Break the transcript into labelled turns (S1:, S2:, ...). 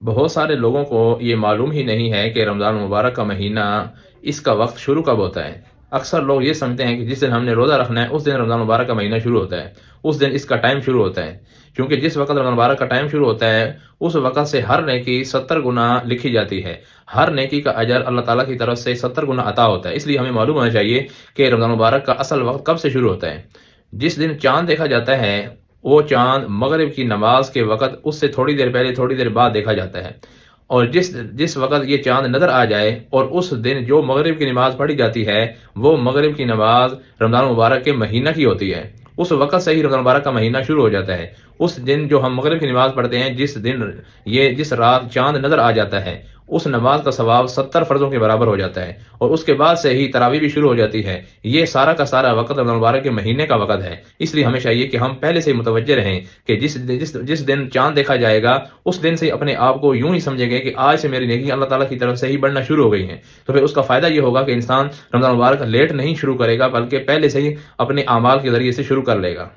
S1: بہت سارے لوگوں کو یہ معلوم ہی نہیں ہے کہ رمضان المبارک کا مہینہ اس کا وقت شروع کب ہوتا ہے۔ اکثر لوگ یہ سمجھتے ہیں کہ جس دن ہم نے روزہ رکھنا ہے اس دن رمضان المبارک کا مہینہ شروع ہوتا ہے، اس دن اس کا ٹائم شروع ہوتا ہے، کیونکہ جس وقت رمضان المبارک کا ٹائم شروع ہوتا ہے اس وقت سے ہر نیکی 70 گنا لکھی جاتی ہے، ہر نیکی کا اجر اللہ تعالیٰ کی طرف سے 70 گنا عطا ہوتا ہے۔ اس لیے ہمیں معلوم ہونا چاہیے کہ رمضان المبارک کا اصل وقت کب سے شروع ہوتا ہے۔ جس دن چاند دیکھا جاتا ہے وہ چاند مغرب کی نماز کے وقت اس سے تھوڑی دیر پہلے تھوڑی دیر بعد دیکھا جاتا ہے، اور جس وقت یہ چاند نظر آ جائے اور اس دن جو مغرب کی نماز پڑھی جاتی ہے وہ مغرب کی نماز رمضان المبارک کے مہینہ کی ہوتی ہے، اس وقت سے ہی رمضان المبارک کا مہینہ شروع ہو جاتا ہے۔ اس دن جو ہم مغرب کی نماز پڑھتے ہیں، جس رات چاند نظر آ جاتا ہے اس نماز کا ثواب 70 فرضوں کے برابر ہو جاتا ہے، اور اس کے بعد سے ہی تراویح بھی شروع ہو جاتی ہے۔ یہ سارا کا سارا وقت رمضان المبارک کے مہینے کا وقت ہے۔ اس لیے ہمیں چاہیے کہ ہم پہلے سے ہی متوجہ رہیں کہ جس دن چاند دیکھا جائے گا اس دن سے ہی اپنے آپ کو یوں ہی سمجھیں گے کہ آج سے میری نیکی اللہ تعالیٰ کی طرف سے ہی بڑھنا شروع ہو گئی ہیں۔ تو پھر اس کا فائدہ یہ ہوگا کہ انسان رمضان المبارک لیٹ نہیں شروع کرے گا بلکہ پہلے سے ہی اپنے اعمال کے ذریعے سے شروع کر لے گا۔